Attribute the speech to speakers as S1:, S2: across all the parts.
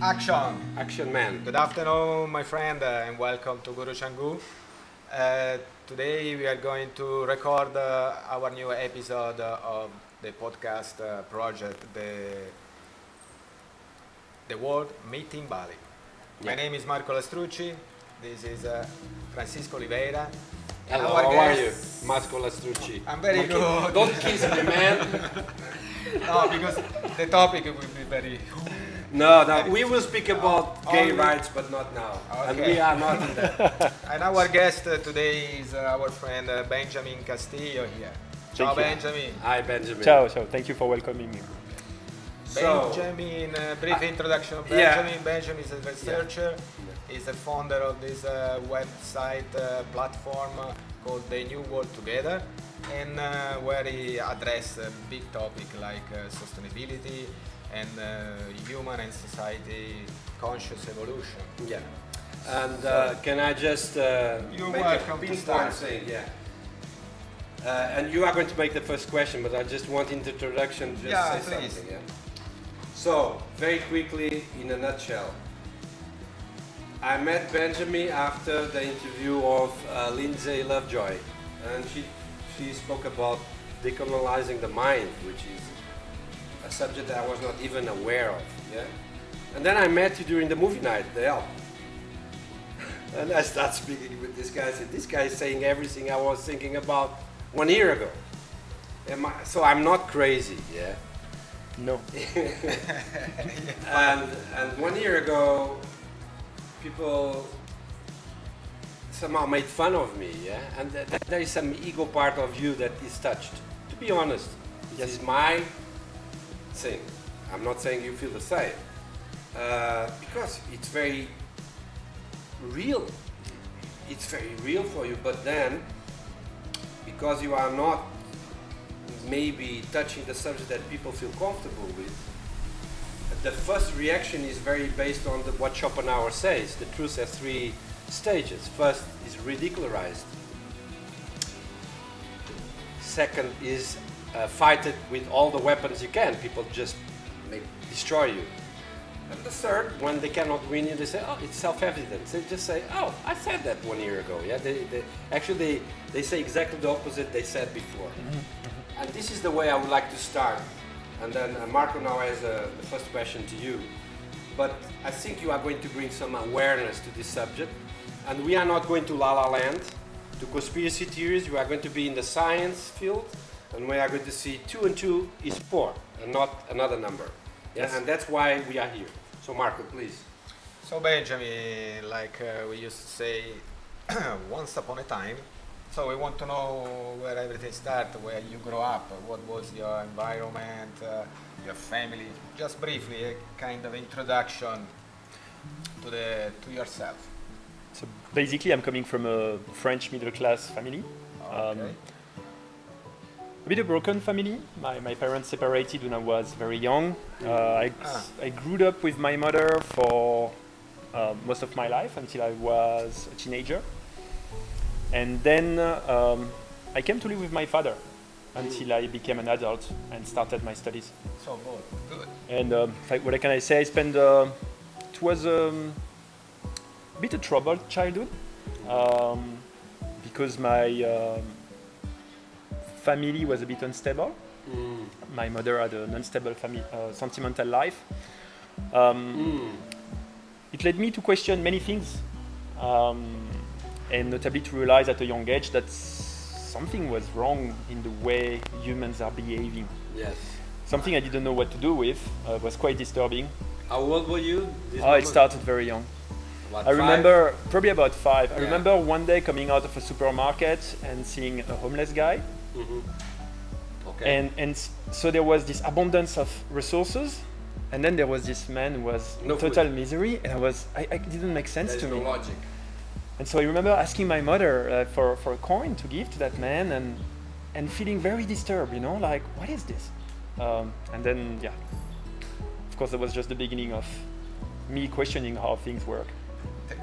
S1: Action!
S2: Action man.
S1: Good afternoon, my friend, and welcome to Guru Canggu. Today we are going to record our new episode of the podcast project, the World Meeting Bali. My name is Marco Lastrucci. This is Francisco Oliveira.
S2: Hello, how are you? Marco Lastrucci.
S1: I'm very good.
S2: Don't kiss me, man.
S1: No, because the topic will be very...
S2: No, we will speak about gay rights, but not now.
S1: Okay.
S2: And we are not in that.
S1: And our guest today is our friend Benjamin Casteillo here. Ciao, Benjamin.
S2: Hi, Benjamin.
S3: Ciao, ciao. Thank you for welcoming me.
S1: Benjamin, brief introduction of Benjamin. Yeah. Benjamin is a researcher. He's the founder of this website platform called The New World Together, and where he addresses a big topic like sustainability and human and society conscious evolution.
S2: Yeah. And can I just
S1: you're
S2: make
S1: welcome
S2: a
S1: to start.
S2: thing? Yeah. And you are going to make the first question, but I just want in the introduction just say
S1: please.
S2: something. Yeah. So, very quickly, in a nutshell, I met Benjamin after the interview of Lindsay Lovejoy, and she spoke about decolonizing the mind, which is a subject that I was not even aware of. Yeah, and then I met you during the movie night, the Help, and I started speaking with this guy. I said, "This guy is saying everything I was thinking about 1 year ago." So I'm not crazy, yeah.
S3: No.
S2: and 1 year ago, people somehow made fun of me, yeah, and there is some ego part of you that is touched. To be honest, this is my thing. I'm not saying you feel the same, because it's very real. It's very real for you, but then because you are not maybe touching the subject that people feel comfortable with, the first reaction is very based on what Schopenhauer says. The truth has three stages. First is ridicularized. Second is fight it with all the weapons you can. People just may destroy you. And the third, when they cannot win you, they say, "Oh, it's self-evident." They just say, "Oh, I said that 1 year ago." Yeah, they say exactly the opposite they said before. And this is the way I would like to start. And then Marco now has the first question to you. But I think you are going to bring some awareness to this subject. And we are not going to La La Land, to conspiracy theories. We are going to be in the science field. And we are going to see 2 and 2 is 4 and not another number. Yeah? Yes. And that's why we are here. So Marco, please.
S1: So Benjamin, like we used to say, once upon a time. So we want to know where everything started, where you grew up, what was your environment, your family. Just briefly, a kind of introduction to yourself.
S3: So basically, I'm coming from a French middle-class family.
S1: Okay.
S3: A bit of a broken family. My parents separated when I was very young. I grew up with my mother for most of my life until I was a teenager. And then I came to live with my father until I became an adult and started my studies.
S1: So good.
S3: And what can I say? I spent it was a bit of troubled childhood because my family was a bit unstable. My mother had an unstable sentimental life. It led me to question many things. And notably to realize at a young age that something was wrong in the way humans are behaving.
S2: Yes.
S3: Something I didn't know what to do with was quite disturbing.
S2: How old were you?
S3: It started very young. I remember probably about 5. I remember one day coming out of a supermarket and seeing a homeless guy.
S2: Mm-hmm. Okay.
S3: And so there was this abundance of resources, and then there was this man who was in total misery, and it didn't make sense to me.
S2: No logic.
S3: And so I remember asking my mother for a coin to give to that man and feeling very disturbed, like, what is this? And then, of course, that was just the beginning of me questioning how things work.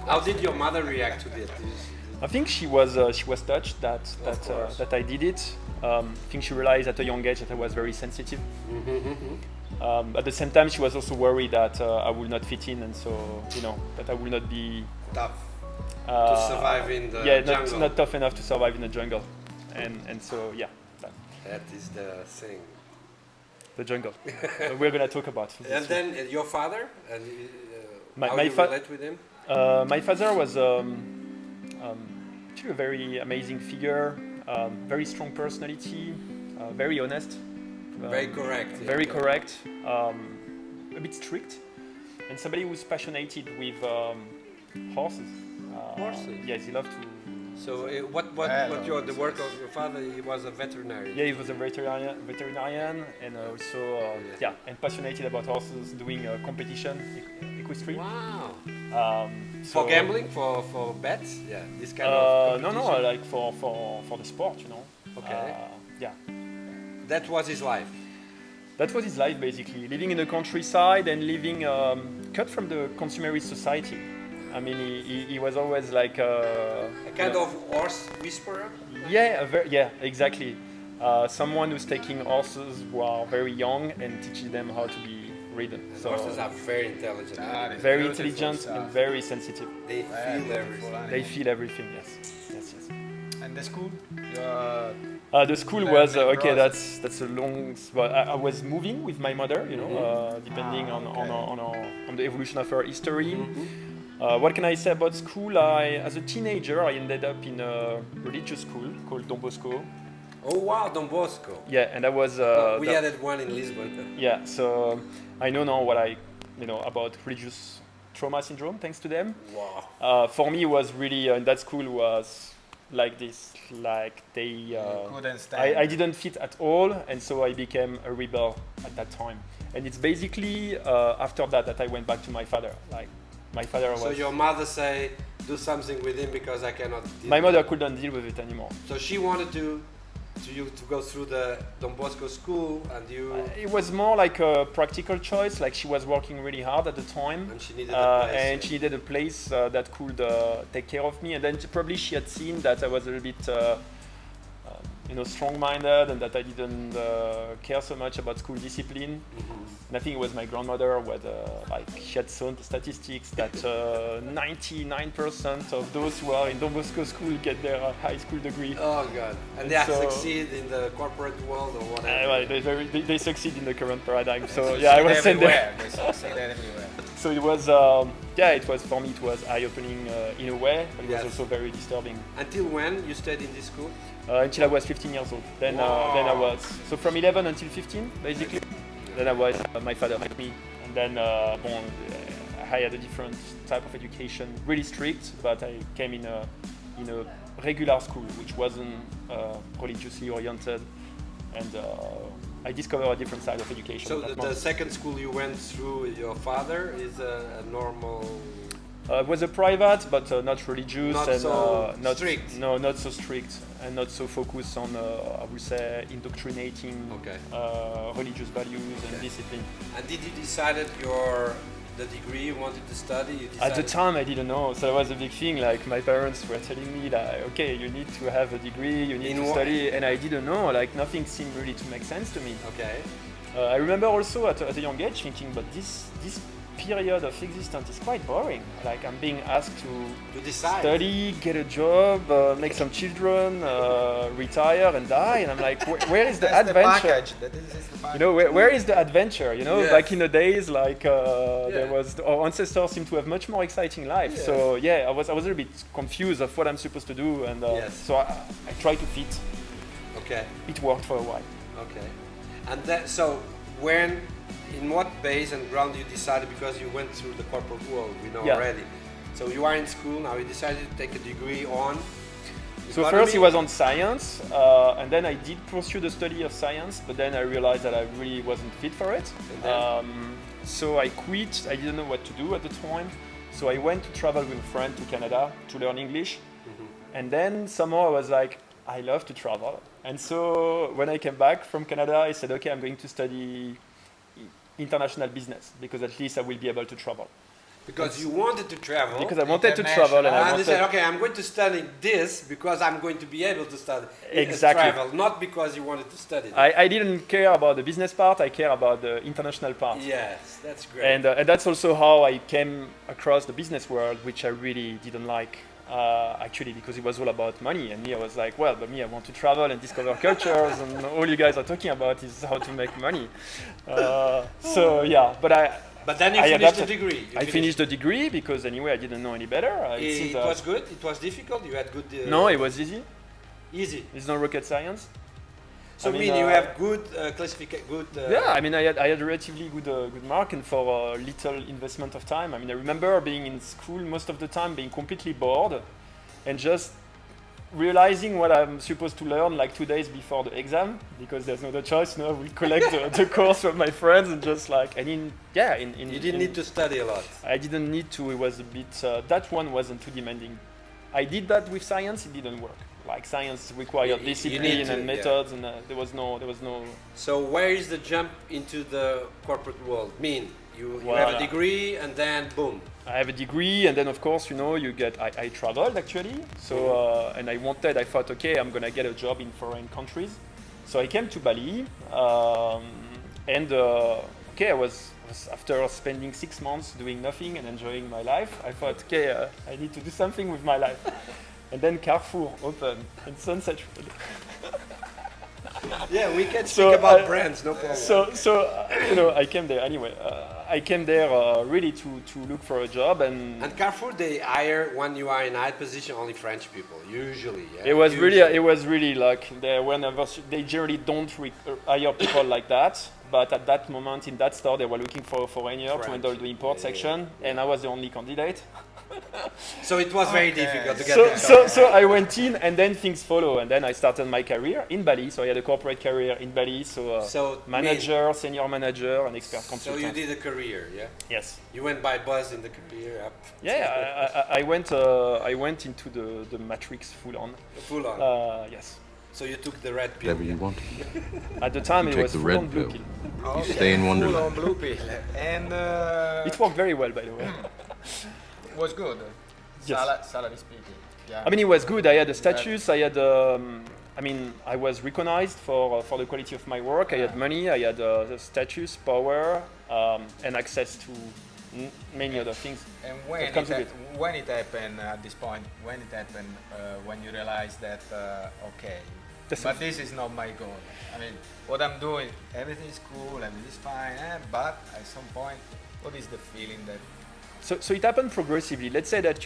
S2: How did your mother react to this?
S3: I think she was touched that I did it. I think she realized at a young age that I was very sensitive. At the same time, she was also worried that I would not fit in, and so that I would not be
S2: tough to survive in the jungle.
S3: not tough enough to survive in the jungle, and so
S2: that is the thing.
S3: The jungle. We're gonna talk about.
S2: And then your father, and how
S3: my
S2: you relate with him?
S3: My father was actually a very amazing figure, very strong personality, very honest.
S2: Very correct.
S3: Very correct. A bit strict, and somebody who's passionate with horses.
S2: Horses?
S3: Yes, he loved to.
S2: So the work of your father? He was a veterinarian.
S3: Yeah, he was a veterinarian, and also and passionate about horses, doing competition, equestrian.
S2: Wow. For gambling, for bets, this kind of competition?
S3: No, like for the sport,
S2: Okay.
S3: Yeah.
S2: That was his life.
S3: That was his life, basically, living in the countryside and living cut from the consumerist society. I mean, he was always like
S2: a kind of horse whisperer.
S3: Yeah, exactly. Someone who's taking horses who are very young and teaching them how to be ridden.
S2: And horses are very intelligent.
S3: Very intelligent and very sensitive.
S2: They feel everything.
S3: They feel everything. Yes.
S1: And the school?
S3: The school was okay. That's a long. Well, I was moving with my mother, depending on the evolution of her history. What can I say about school? As a teenager, I ended up in a religious school called Don Bosco.
S2: Oh wow, Don Bosco.
S3: Yeah, and I was.
S2: We had one in Lisbon.
S3: Yeah, so I know now what about religious trauma syndrome, thanks to them.
S2: Wow.
S3: For me, it was really in that school was like this, like they.
S1: Couldn't stand.
S3: I didn't fit at all, and so I became a rebel at that time. And it's basically after that I went back to my father. Like my father was.
S2: So your mother say, do something with him because I cannot.
S3: My mother couldn't deal with it anymore.
S2: So she wanted you to go through the Don Bosco school, and you.
S3: It was more like a practical choice. Like she was working really hard at the time,
S2: and she needed a place.
S3: And she needed a place that could take care of me. And then probably she had seen that I was a little bit, strong-minded, and that I didn't care so much about school discipline. And I think it was my grandmother who had, she had shown the statistics that 99% of those who are in Don Bosco school get their high school degree.
S2: Oh God! And they succeed in the corporate world or whatever.
S3: They succeed in the current paradigm. So I was sent there.
S1: They succeed everywhere.
S3: So it was, it was for me. It was eye-opening in a way, but it was also very disturbing.
S2: Until when you stayed in this school?
S3: Until I was 15 years old. Then I was from 11 until 15, basically. Then I was my father met me, and then I had a different type of education, really strict. But I came in a regular school, which wasn't religiously oriented, and I discovered a different side of education.
S2: So the second school you went through, your father is a normal.
S3: It was a private, but not religious,
S2: not strict.
S3: No, not so strict, and not so focused on, I would say, indoctrinating religious values and discipline. And
S2: did you decide the degree you wanted to study?
S3: At the time, I didn't know, so it was a big thing. Like my parents were telling me, like, okay, you need to have a degree, you need to study, and I didn't know. Like nothing seemed really to make sense to me.
S2: Okay.
S3: I remember also at a young age thinking, but this period of existence is quite boring. Like I'm being asked to
S2: decide,
S3: study, get a job, make some children, retire and die, and I'm like, where is the adventure?
S1: That is the package.
S3: Where is the adventure?
S2: Yes.
S3: Back in the days, like there was our ancestors seem to have much more exciting life.
S2: Yes.
S3: So I was a little bit confused of what I'm supposed to do, and so I tried to fit.
S2: Okay.
S3: It worked for a while.
S2: Okay. And in what base and ground you decided, because you went through the corporate world, we know already. So you are in school now, you decided to take a degree on
S3: So first it was on science, and then I did pursue the study of science, but then I realized that I really wasn't fit for it. So I quit, I didn't know what to do at the time. So I went to travel with a friend to Canada to learn English. And then somehow I was like, I love to travel. And so when I came back from Canada, I said, okay, I'm going to study international business because at least I will be able to travel.
S2: Because you wanted to travel.
S3: Because I wanted to travel, and
S2: and they said, okay, I'm going to study this because I'm going to be able to study travel, not because you wanted to study.
S3: I didn't care about the business part. I care about the international part.
S2: Yes, that's great.
S3: And that's also how I came across the business world, which I really didn't like. Actually, because it was all about money, and me, I was like, well, but me, I want to travel and discover cultures, and all you guys are talking about is how to make money. So yeah,
S2: but then you finished the degree.
S3: I finished the degree because anyway, I didn't know any better.
S2: It was good. It was difficult. You had good.
S3: No, it was easy.
S2: Easy.
S3: It's not rocket science.
S2: So I mean you have good classification. Good.
S3: Yeah, I mean, I had a relatively good mark, and for little investment of time. I mean, I remember being in school most of the time, being completely bored, and just realizing what I'm supposed to learn like 2 days before the exam, because there's no other choice. No, we collect the course from my friends, and just like, and you didn't
S2: need to study a lot.
S3: I didn't need to. It was a bit. That one wasn't too demanding. I did that with science. It didn't work. Like science required discipline and methods, and there was no.
S2: So where is the jump into the corporate world? You have a degree, and then boom.
S3: I have a degree, and then of course, you get. I traveled actually, so and I thought, okay, I'm gonna get a job in foreign countries. So I came to Bali, and okay, I was after spending 6 months doing nothing and enjoying my life. I thought, okay, I need to do something with my life. And then Carrefour opened and Sunset Food.
S2: Yeah, we can speak about brands, no problem.
S3: So I came there anyway. I came there really to look for a job, and
S2: Carrefour, they hire when you are in high position only French people usually. Yeah?
S3: It was really like they generally don't hire people like that. But at that moment in that store, they were looking for a foreigner to handle the import section, and I was the only candidate.
S2: So it was very difficult to get there.
S3: So I went in, and then things follow, and then I started my career in Bali. So I had a corporate career in Bali. So manager, senior manager, and expert consultant.
S2: So you did a career, yeah?
S3: Yes.
S2: You went by buzz in the career.
S3: Yeah, I went into the matrix full on.
S2: Full on.
S3: Yes.
S2: So you took the red pill.
S4: Whatever you want.
S3: At the time, it was
S4: the
S3: full
S4: red
S3: on blue
S4: pill.
S3: pill.
S4: You stay in Wonderland.
S1: Full on blue pill, and
S3: it worked very well, by the way.
S1: was good.
S3: Yes.
S1: Salary speaking. Yeah.
S3: I mean, it was good. I had a status. I had. I was recognized for the quality of my work. I had money. I had the status, power, and access to many other things.
S1: And when it happened at this point, when you realized that okay, but this is not my goal. I mean, what I'm doing, everything is cool and it is fine, but at some point, what is the feeling that?
S3: So it happened progressively. Let's say that,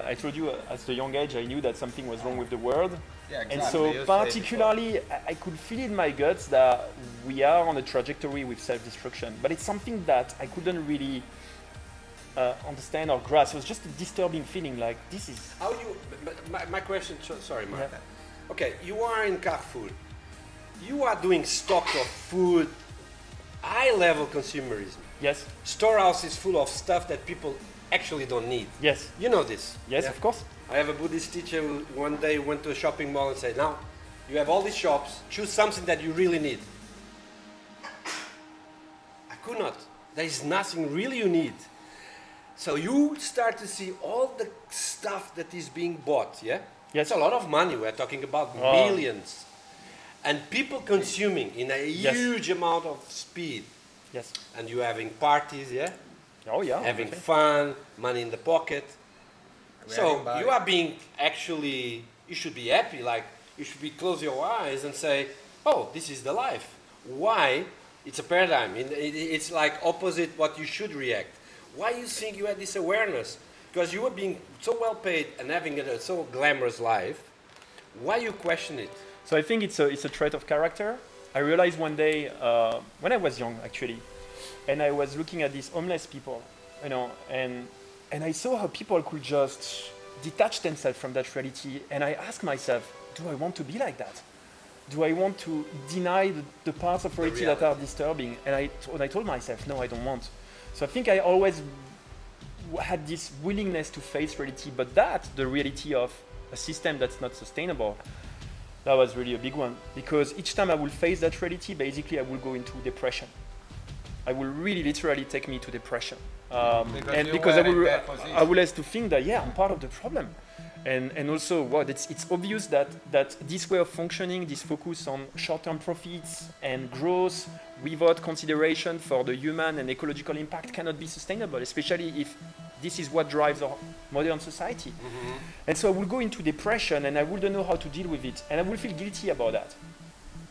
S3: I told you at a young age I knew that something was wrong with the world.
S1: Yeah, exactly.
S3: And so particularly I could feel in my guts that we are on a trajectory with self-destruction. But it's something that I couldn't really understand or grasp. It was just a disturbing feeling, like this is...
S2: How you... My question... Sorry, Mark.
S3: Yeah.
S2: Okay, you are in Carrefour. You are doing stock of food, high-level consumerism.
S3: Yes.
S2: Storehouse is full of stuff that people actually don't need.
S3: Yes.
S2: You know this.
S3: Yes, of course.
S2: I have a Buddhist teacher who one day went to a shopping mall and said, now, you have all these shops, choose something that you really need. I could not. There is nothing really you need. So you start to see all the stuff that is being bought, yeah?
S3: Yes.
S2: It's a lot of money. We're talking about millions. And people consuming in a huge amount of speed.
S3: Yes.
S2: And you having parties, yeah?
S3: Oh, yeah.
S2: Having fun, money in the pocket. So you are being actually, you should be happy, like you should be close your eyes and say, oh, this is the life. Why? It's a paradigm. It's like opposite what you should react. Why you think you had this awareness? Because you were being so well paid and having a so glamorous life. Why you question it?
S3: So I think it's a trait of character. I realized one day, when I was young actually, and I was looking at these homeless people, and I saw how people could just detach themselves from that reality. And I asked myself, do I want to be like that? Do I want to deny the parts of reality that are disturbing? And I told myself, no, I don't want. So I think I always had this willingness to face reality, but the reality of a system that's not sustainable, that was really a big one. Because each time I will face that reality, basically I will go into depression. I will really literally take me to depression.
S1: Because
S3: I will have to think that, yeah, I'm part of the problem. And also, it's obvious that this way of functioning, this focus on short-term profits and growth without consideration for the human and ecological impact cannot be sustainable, especially if this is what drives our modern society. Mm-hmm. And so I will go into depression and I wouldn't know how to deal with it. And I will feel guilty about that.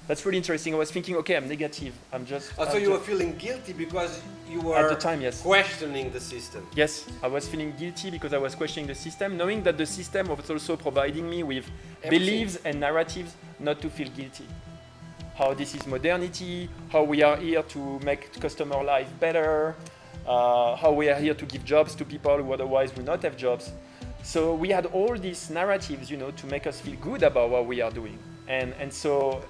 S3: That's really interesting. I was thinking, okay, I'm negative.
S2: So you were feeling guilty because you were
S3: at the time, yes,
S2: questioning the system.
S3: Yes, I was feeling guilty because I was questioning the system, knowing that the system was also providing me with beliefs and narratives not to feel guilty. How this is modernity, how we are here to make customer life better, how we are here to give jobs to people who otherwise would not have jobs. So we had all these narratives, to make us feel good about what we are doing. And so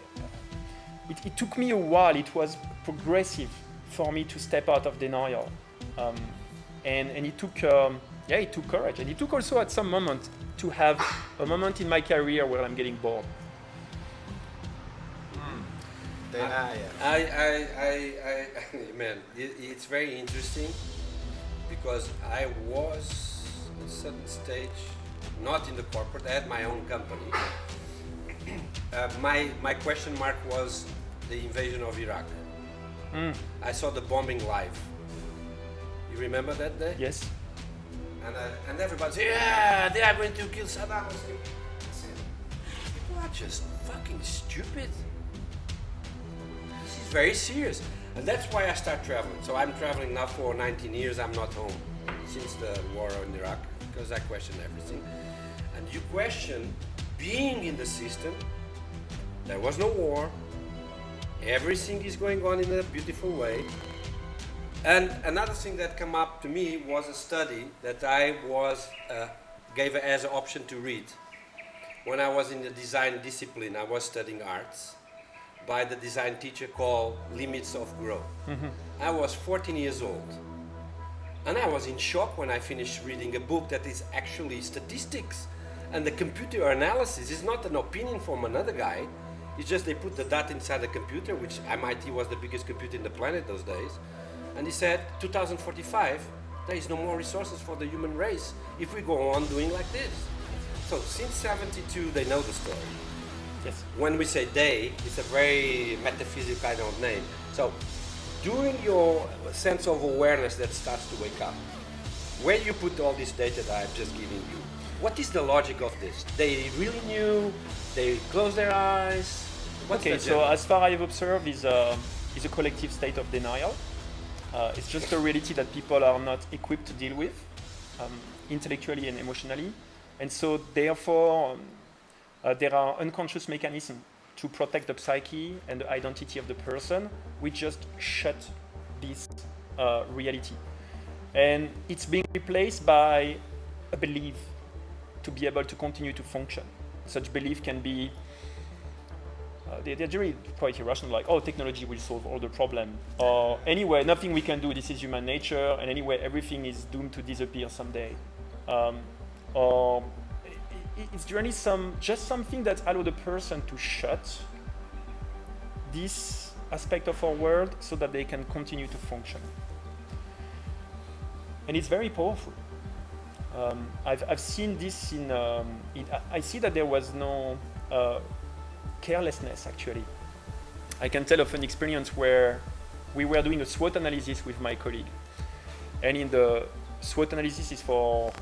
S3: it took me a while. It was progressive for me to step out of denial, and it took courage, and it took also at some moment to have a moment in my career where I'm getting bored.
S2: Man, it's very interesting because I was at a certain stage, not in the corporate. I had my own company. My question mark was the invasion of Iraq. I saw the bombing live. You remember that day?
S3: Yes.
S2: And everybody said, yeah, they are going to kill Saddam Hussein. I said, people are just fucking stupid. This is very serious. And that's why I start traveling. So I'm traveling now for 19 years. I'm not home since the war in Iraq because I question everything. And you question being in the system. There was no war. Everything is going on in a beautiful way. And another thing that came up to me was a study that I gave as an option to read. When I was in the design discipline, I was studying arts by the design teacher called Limits of Growth. Mm-hmm. I was 14 years old. And I was in shock when I finished reading a book that is actually statistics. And the computer analysis is not an opinion from another guy. It's just they put the data inside the computer, which MIT was the biggest computer in the planet those days. And he said, 2045, there is no more resources for the human race if we go on doing like this. So since 72, they know the story.
S3: Yes.
S2: When we say they, it's a very metaphysical kind of name. So during your sense of awareness that starts to wake up, where you put all this data that I've just given you, what is the logic of this? They really knew, they closed their eyes.
S3: Okay, so as far as I've observed is a collective state of denial. It's just a reality that people are not equipped to deal with, intellectually and emotionally. And so therefore, there are unconscious mechanisms to protect the psyche and the identity of the person, which just shut this reality. And it's being replaced by a belief to be able to continue to function. Such belief can be, they're really quite irrational, like, oh, technology will solve all the problem. Or anyway, nothing we can do, this is human nature, and anyway, everything is doomed to disappear someday. Or it's really just something that allows the person to shut this aspect of our world so that they can continue to function. And it's very powerful. I've seen this I see that there was no carelessness actually. I can tell of an experience where we were doing a SWOT analysis with my colleague. And in the SWOT analysis is for,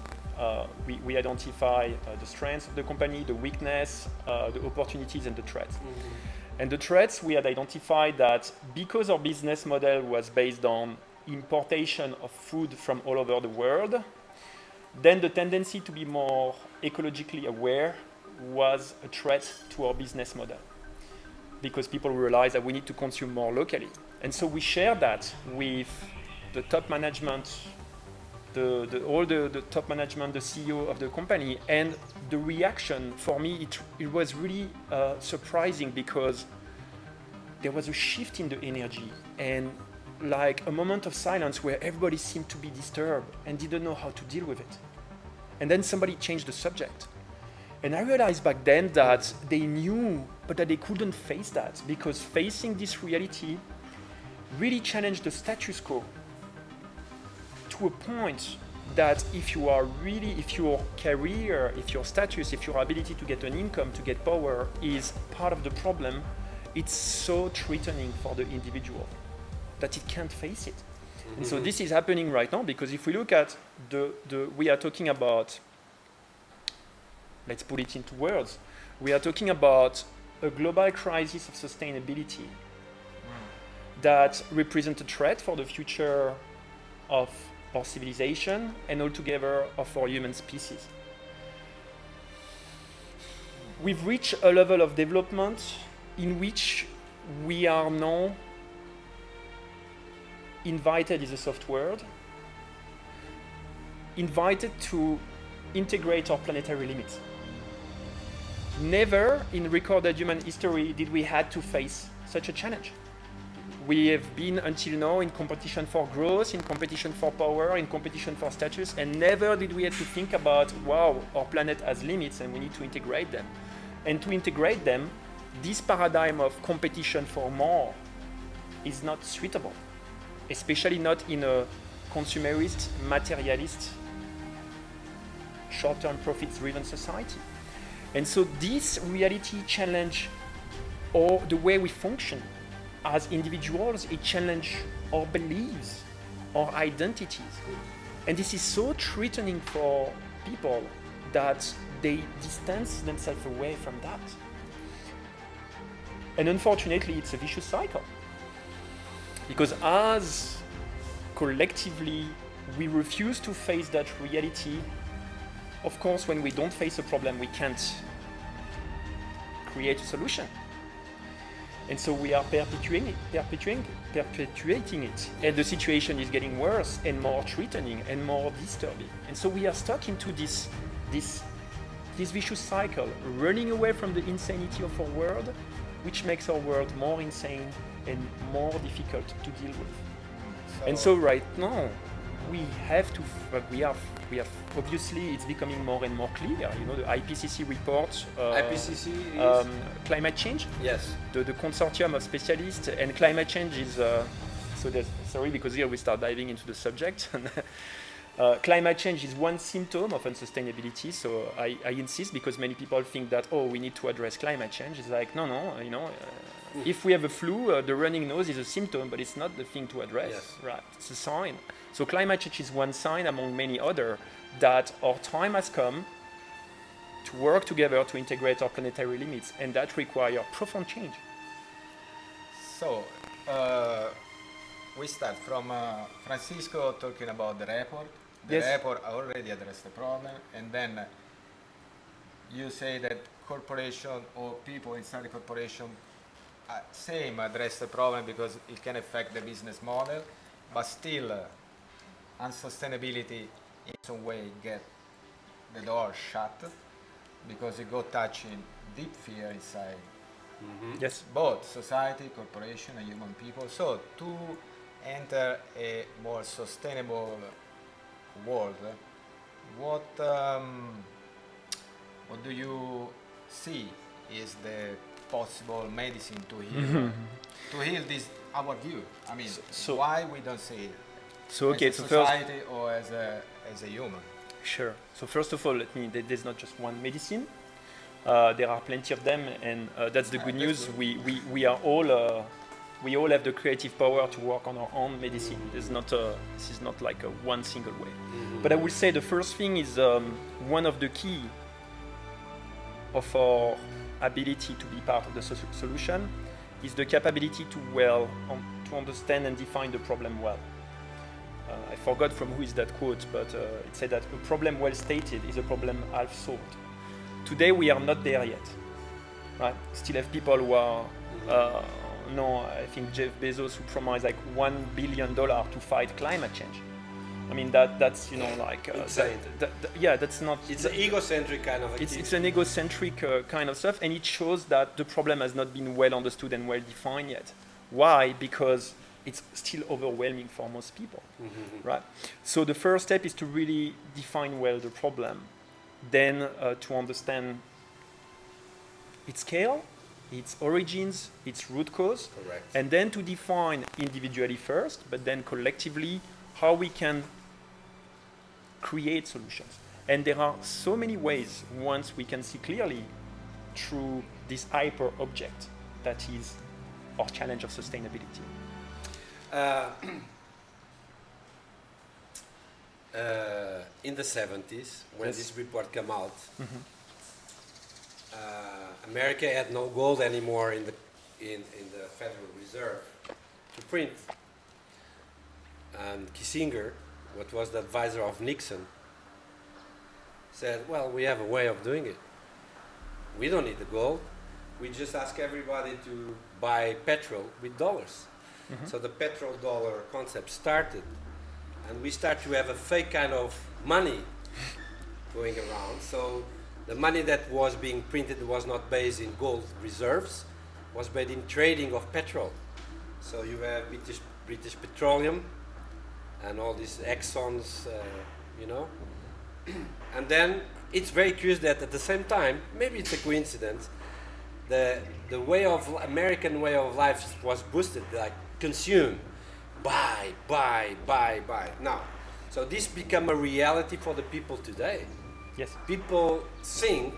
S3: we identify the strengths of the company, the weakness, the opportunities and the threats. Mm-hmm. And the threats, we had identified that because our business model was based on importation of food from all over the world, then the tendency to be more ecologically aware was a threat to our business model because people realize that we need to consume more locally. And so we share that with the top management, all the top management, the CEO of the company, and the reaction for me, it was really surprising because there was a shift in the energy and like a moment of silence where everybody seemed to be disturbed and didn't know how to deal with it. And then somebody changed the subject. And I realized back then that they knew, but that they couldn't face that because facing this reality really challenge the status quo to a point that if your career, if your status, if your ability to get an income, to get power is part of the problem, it's so threatening for the individual that it can't face it. And so this is happening right now, because if we look at we are talking about, let's put it into words, we are talking about a global crisis of sustainability that represents a threat for the future of our civilization and altogether of our human species. We've reached a level of development in which we are now invited is a soft word, invited to integrate our planetary limits. Never in recorded human history did we had to face such a challenge. We have been until now in competition for growth, in competition for power, in competition for status, and never did we have to think about, wow, our planet has limits and we need to integrate them. And to integrate them, this paradigm of competition for more is not suitable, especially not in a consumerist, materialist, short-term profits-driven society. And so this reality challenge or the way we function as individuals, it challenges our beliefs, our identities. And this is so threatening for people that they distance themselves away from that. And unfortunately, it's a vicious cycle. Because as collectively we refuse to face that reality, of course, when we don't face a problem, we can't create a solution. And so we are perpetuating it. And the situation is getting worse and more threatening and more disturbing. And so we are stuck into this vicious cycle, running away from the insanity of our world, which makes our world more insane and more difficult to deal with. And so right now, we have obviously it's becoming more and more clear. You know, the IPCC report,
S2: IPCC is
S3: climate change.
S2: Yes.
S3: The consortium of specialists, and climate change is sorry, because here we start diving into the subject. Climate change is one symptom of unsustainability. So I insist, because many people think that, oh, we need to address climate change. It's like, no, you know. If we have a flu, the running nose is a symptom, but it's not the thing to address.
S2: Yes.
S3: Right? It's a sign. So climate change is one sign among many other that our time has come to work together to integrate our planetary limits, and that requires profound change.
S1: So we start from Francisco talking about the report. The
S3: Yes.
S1: report already addressed the problem, and then you say that corporation or people inside the corporation same address the problem because it can affect the business model, but still unsustainability in some way get the door shut because it got touching deep fear inside
S3: Yes.
S1: both society, corporation, and human people. So to enter a more sustainable world, what do you see is the possible medicine to heal this our view? I mean,
S3: So
S1: why we don't see it
S3: So okay,
S1: as a
S3: so first,
S1: society or as a human?
S3: sure. So first of all, there's not just one medicine. There are plenty of them, and that's the good news. We all have the creative power to work on our own medicine. This is not like a one single way. But I will say the first thing is one of the key of our ability to be part of the solution is the capability to understand and define the problem well. I forgot from who is that quote, but it said that a problem well stated is a problem half solved. Today we are not there yet, right? Still have people who are, I think Jeff Bezos who promised like $1 billion to fight climate change. I mean that's
S2: insane.
S3: That's not.
S2: It's an egocentric kind of activity.
S3: It's an egocentric kind of stuff, and it shows that the problem has not been well understood and well defined yet. Why? Because it's still overwhelming for most people, right? So the first step is to really define well the problem, then to understand its scale, its origins, its root cause,
S2: Correct.
S3: and then to define individually first, but then collectively how we can create solutions. And there are so many ways once we can see clearly through this hyper object that is our challenge of sustainability.
S2: In the 70s, when
S3: Yes.
S2: this report came out, America had no gold anymore in the Federal Reserve to print. And Kissinger, what was the advisor of Nixon, said, well, we have a way of doing it. We don't need the gold. We just ask everybody to buy petrol with dollars. So the petrol dollar concept started. And we start to have a fake kind of money going around. So the money that was being printed was not based in gold reserves, was based in trading of petrol. So you have British Petroleum and all these Exxons, you know. And then it's very curious that at the same time, maybe it's a coincidence, the American way of life was boosted, like consume, buy. Now, so this become a reality for the people today.
S3: Yes.
S2: People think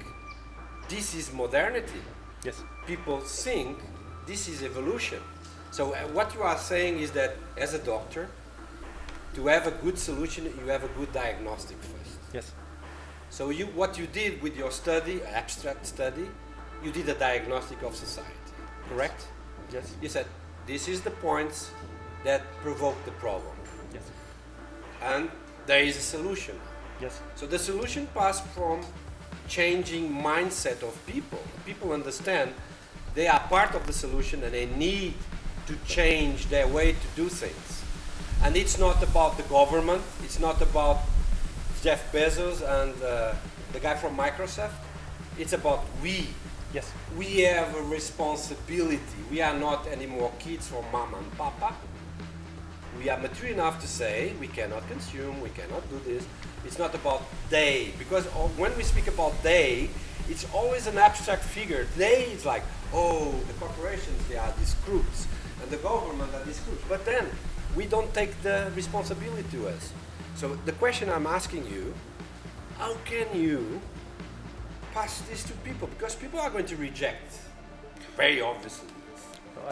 S2: this is modernity.
S3: Yes.
S2: People think this is evolution. So what you are saying is that as a doctor, to have a good solution, you have a good diagnostic first.
S3: Yes.
S2: So what you did with your study, abstract study, you did a diagnostic of society, correct?
S3: Yes.
S2: You said, this is the points that provoke the problem.
S3: Yes.
S2: And there is a solution.
S3: Yes.
S2: So the solution passed from changing mindset of people. People understand they are part of the solution and they need to change their way to do things. And it's not about the government, it's not about Jeff Bezos and the guy from Microsoft. It's about we.
S3: Yes.
S2: We have a responsibility. We are not anymore kids from mama and papa. We are mature enough to say we cannot consume, we cannot do this. It's not about they, because when we speak about they, it's always an abstract figure. They is like, oh, the corporations, they are these groups, and the government are these groups. But then we don't take the responsibility to us. So the question I'm asking you, how can you pass this to people? Because people are going to reject, very obviously,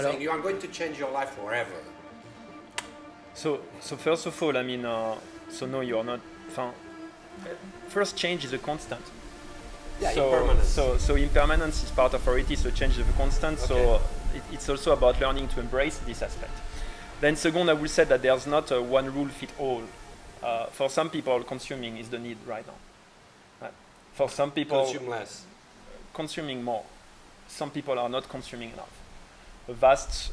S2: saying you are going to change your life forever.
S3: So first of all, I mean, so no, you are not. First, change is a constant.
S2: Yeah,
S3: so,
S2: impermanence.
S3: So impermanence is part of reality. So change is a constant.
S2: Okay.
S3: So it's also about learning to embrace this aspect. Then second, I will say that there's not a one rule fit all. For some people, consuming is the need right now. Right? For some people,
S2: Consume less.
S3: consuming more. Some people are not consuming enough.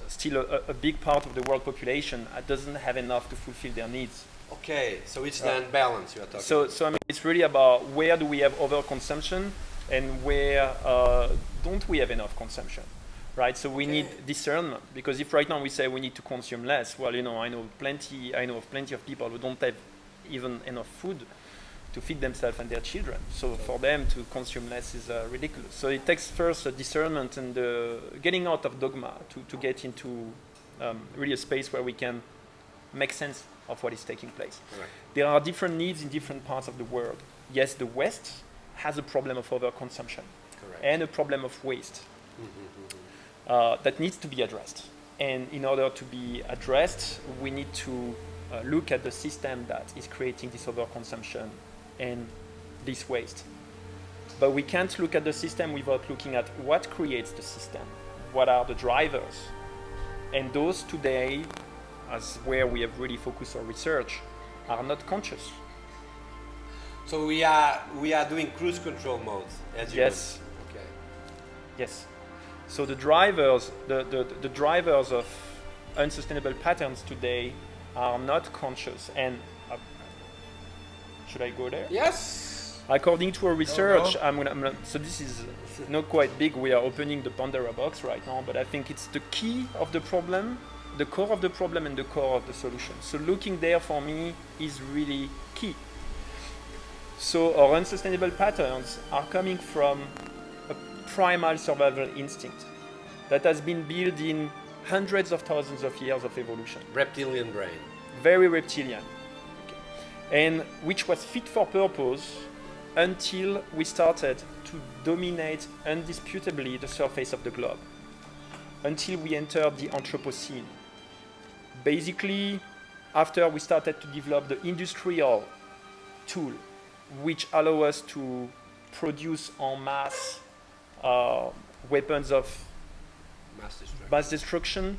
S3: Still a big part of the world population doesn't have enough to fulfill their needs.
S2: Okay, so it's the unbalance you are talking
S3: So I mean, it's really about where do we have overconsumption and where don't we have enough consumption, right? So we need discernment, because if right now we say we need to consume less, well, you know, I know of plenty of people who don't have even enough food to feed themselves and their children. So for them to consume less is ridiculous. So it takes first a discernment and getting out of dogma to get into really a space where we can make sense of what is taking place.
S2: Right.
S3: There are different needs in different parts of the world. Yes, the West has a problem of overconsumption.
S2: Correct.
S3: And a problem of waste that needs to be addressed. And in order to be addressed, we need to look at the system that is creating this overconsumption and this waste. But we can't look at the system without looking at what creates the system, what are the drivers. And those today, as where we have really focused our research, are not conscious.
S2: So we are doing cruise control mode, as you
S3: Yes.
S2: know. Okay.
S3: Yes. So the drivers, the drivers of unsustainable patterns today are not conscious. And should I go there?
S2: Yes.
S3: According to our research,
S1: No.
S3: I'm gonna, so this is not quite big. We are opening the Pandora box right now, but I think it's the key of the problem, the core of the problem, and the core of the solution. So looking there for me is really key. So our unsustainable patterns are coming from a primal survival instinct. that has been built in hundreds of thousands of years of evolution.
S2: Reptilian brain.
S3: Very reptilian. Okay. And which was fit for purpose until we started to dominate indisputably the surface of the globe. Until we entered the Anthropocene. Basically, after we started to develop the industrial tool, which allow us to produce en masse weapons of mass destruction,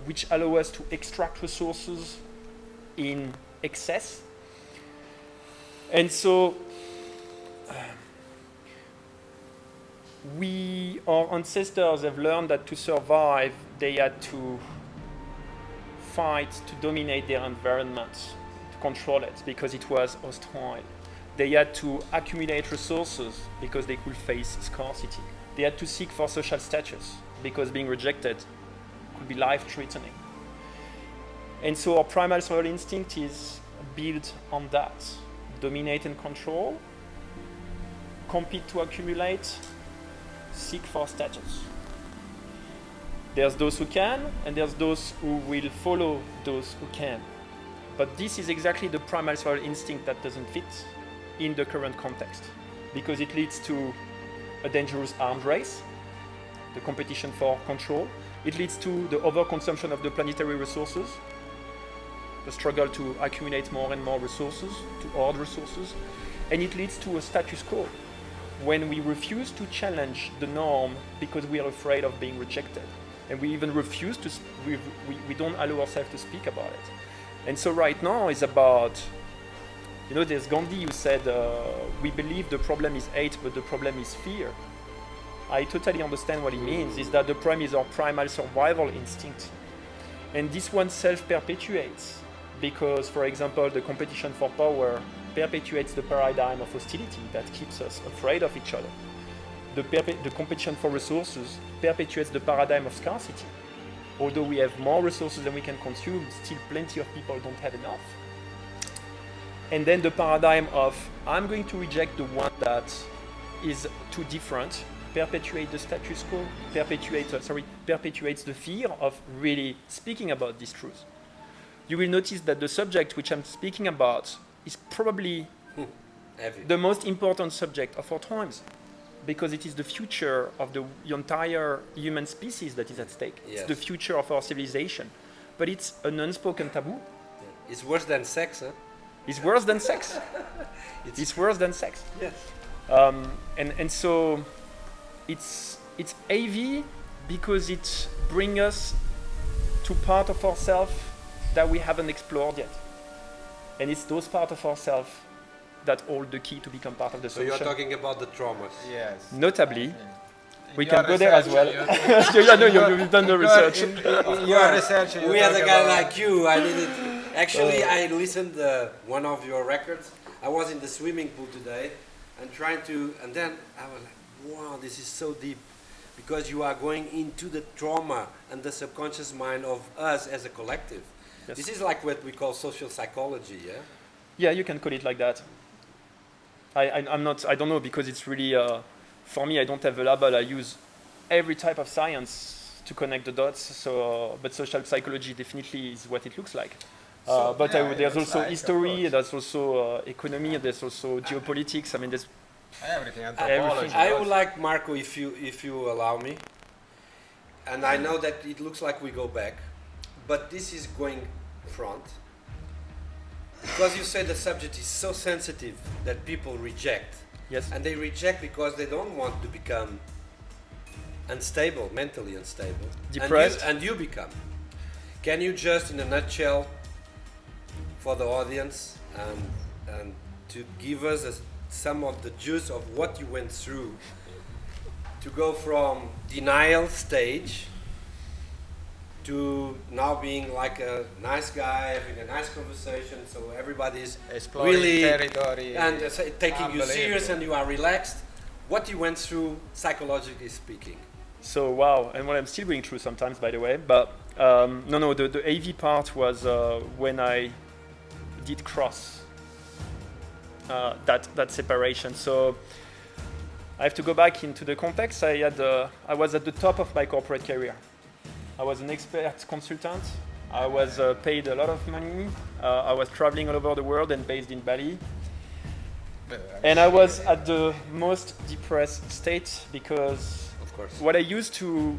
S3: which allow us to extract resources in excess. And so our ancestors have learned that to survive, they had to fight to dominate their environment, to control it, because it was hostile. They had to accumulate resources because they could face scarcity. They had to seek for social status because being rejected could be life-threatening. And so our primal survival instinct is built on that. Dominate and control, compete to accumulate, seek for status. There's those who can, and there's those who will follow those who can. But this is exactly the primal survival instinct that doesn't fit in the current context, because it leads to a dangerous arms race, the competition for control. It leads to the overconsumption of the planetary resources, the struggle to accumulate more and more resources, to hoard resources, and it leads to a status quo, when we refuse to challenge the norm because we are afraid of being rejected. And we even refuse to, we don't allow ourselves to speak about it. And so right now is about, there's Gandhi who said, we believe the problem is hate, but the problem is fear. I totally understand what he means, is that the problem is our primal survival instinct. And this one self-perpetuates, because, for example, the competition for power perpetuates the paradigm of hostility that keeps us afraid of each other. The competition for resources perpetuates the paradigm of scarcity. Although we have more resources than we can consume, still plenty of people don't have enough. And then the paradigm of, I'm going to reject the one that is too different, perpetuate the status quo, perpetuates the fear of really speaking about this truth. You will notice that the subject which I'm speaking about is probably the most important subject of our times, because it is the future of the entire human species that is at stake. Yes. It's the future of our civilization. But it's an unspoken taboo.
S2: It's worse than sex, huh?
S3: It's worse than sex. It's worse than sex.
S2: Yes.
S3: And so it's AV because it brings us to part of ourselves that we haven't explored yet. And it's those parts of ourselves that hold the key to become part of the solution.
S2: So you're talking about the traumas.
S1: Yes.
S3: Notably, we can go there as well. You've done the research.
S1: Your research.
S2: We as a guy like you, I needed. Actually, I listened one of your records. I was in the swimming pool today, and then I was like, wow, this is so deep, because you are going into the trauma and the subconscious mind of us as a collective. Yes. This is like what we call social psychology, yeah?
S3: Yeah, you can call it like that. I don't know, because it's really, for me, I don't have a label. I use every type of science to connect the dots. But social psychology definitely is what it looks like. There's also history, there's also economy, there's also geopolitics. I mean, there's
S1: everything.
S2: I would like, Marco, if you allow me, and I know that it looks like we go back, but this is going front. Because you say the subject is so sensitive that people reject.
S3: Yes.
S2: And they reject because they don't want to become unstable, mentally unstable.
S3: Depressed.
S2: And you become. Can you just, in a nutshell, for the audience, and to give us some of the juice of what you went through to go from denial stage to now being like a nice guy, having a nice conversation, so everybody's
S1: exploring
S2: really
S1: territory
S2: and taking you serious, and you are relaxed. What you went through psychologically speaking?
S3: So wow, and what I'm still going through sometimes, by the way. But the AV part was when I did cross that separation. So I have to go back into the context. I was at the top of my corporate career. I was an expert consultant. I was paid a lot of money. I was traveling all over the world and based in Bali. And I was at the most depressed state because what I used to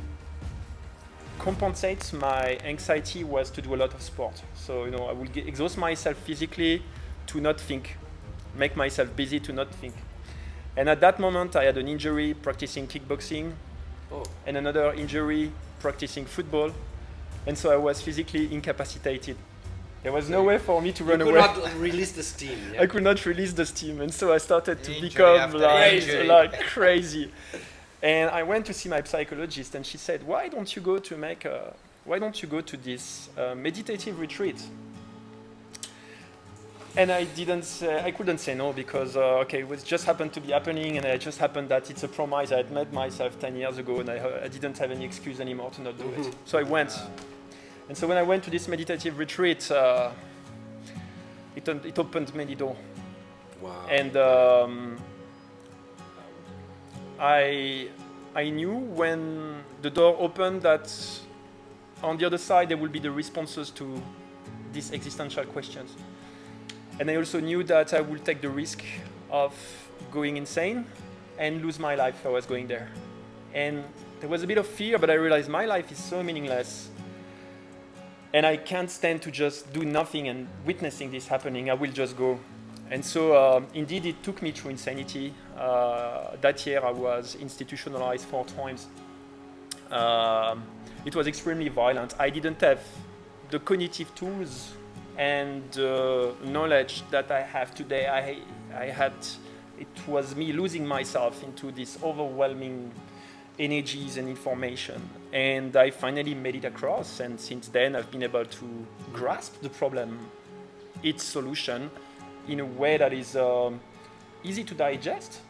S3: compensate my anxiety was to do a lot of sport. So, I would exhaust myself physically to not think, make myself busy to not think. And at that moment, I had an injury practicing kickboxing and another injury practicing football. And so I was physically incapacitated. There was no way for me to run away.
S2: You could not release the steam. Yeah?
S3: I could not release the steam. And so I started to become like crazy. And I went to see my psychologist and she said, why don't you go to this meditative retreat? And I couldn't say no because, it was just happened to be happening and it just happened that it's a promise I had made myself 10 years ago and I didn't have any excuse anymore to not do it. So I went. And so when I went to this meditative retreat, it opened many doors.
S2: Wow.
S3: And I knew when the door opened that on the other side there would be the responses to these existential questions. And I also knew that I would take the risk of going insane and lose my life if I was going there. And there was a bit of fear, but I realized my life is so meaningless. And I can't stand to just do nothing and witnessing this happening. I will just go. And so indeed it took me through insanity. That year I was institutionalized 4 times. It was extremely violent. I didn't have the cognitive tools and knowledge that I have today. It was me losing myself into this overwhelming energies and information. And I finally made it across. And since then, I've been able to grasp the problem, its solution, in a way that is easy to digest.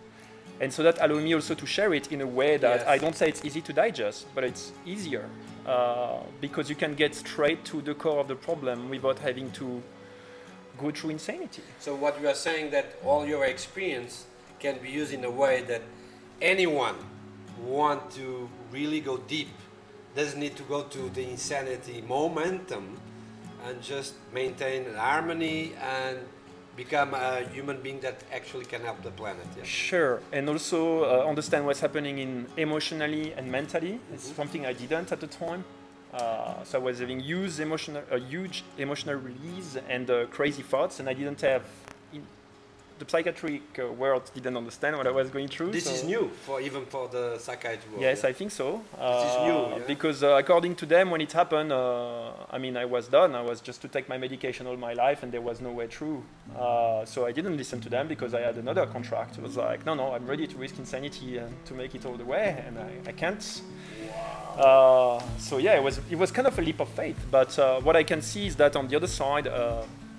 S3: And so that allowed me also to share it in a way that I don't say it's easy to digest, but it's easier. Because you can get straight to the core of the problem without having to go through insanity.
S2: So what you are saying that all your experience can be used in a way that anyone who want to really go deep doesn't need to go to the insanity momentum and just maintain an harmony and become a human being that actually can help the planet. Yeah?
S3: Sure, and also understand what's happening emotionally and mentally. It's something I didn't at the time. So I was having huge emotional release and crazy thoughts, and I didn't have. The psychiatric world didn't understand what I was going through.
S2: This is new, even for the psychiatry world.
S3: Yes, I think so.
S2: This is new,
S3: because according to them, when it happened, I was done. I was just to take my medication all my life, and there was no way through. So I didn't listen to them because I had another contract. It was like, no, I'm ready to risk insanity and to make it all the way, and I can't. Wow. It was kind of a leap of faith. But what I can see is that on the other side,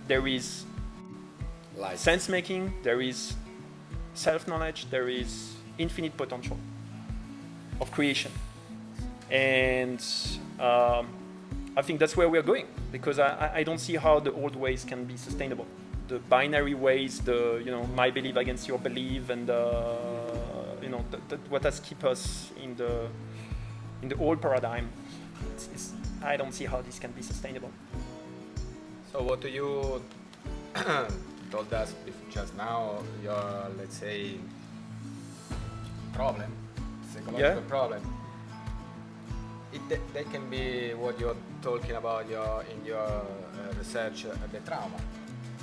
S3: there is sense making, there is self-knowledge, there is infinite potential of creation. And I think that's where we're going, because I don't see how the old ways can be sustainable. The binary ways, my belief against your belief, and what has kept us in the old paradigm. I don't see how this can be sustainable.
S1: So what do you told us just now, your, let's say, problem, psychological problem. That can be what you're talking about in your research, the trauma.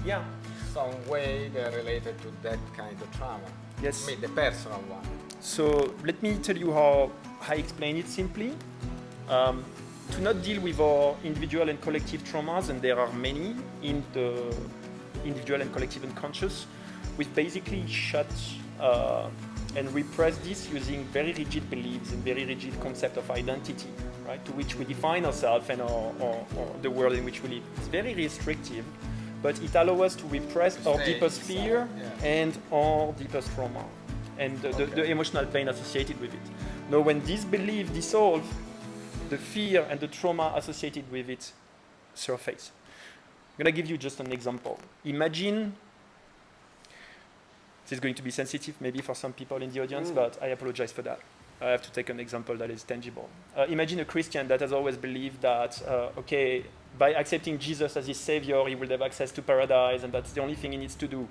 S3: Yeah.
S1: Some way they're related to that kind of trauma.
S3: Yes.
S1: I mean, the personal one.
S3: So let me tell you how I explain it simply. To not deal with our individual and collective traumas, and there are many in the individual and collective unconscious, we've basically shut and repressed this using very rigid beliefs and very rigid concept of identity, right? To which we define ourselves and the world in which we live. It's very restrictive, but it allows us to repress our deepest fear and our deepest trauma and the emotional pain associated with it. Now, when this belief dissolves, the fear and the trauma associated with it surface. I'm going to give you just an example. Imagine This is going to be sensitive maybe for some people in the audience, but I apologize for that. I have to take an example that is tangible. Imagine a Christian that has always believed that, okay, by accepting Jesus as his savior, he will have access to paradise, and that's the only thing he needs to do.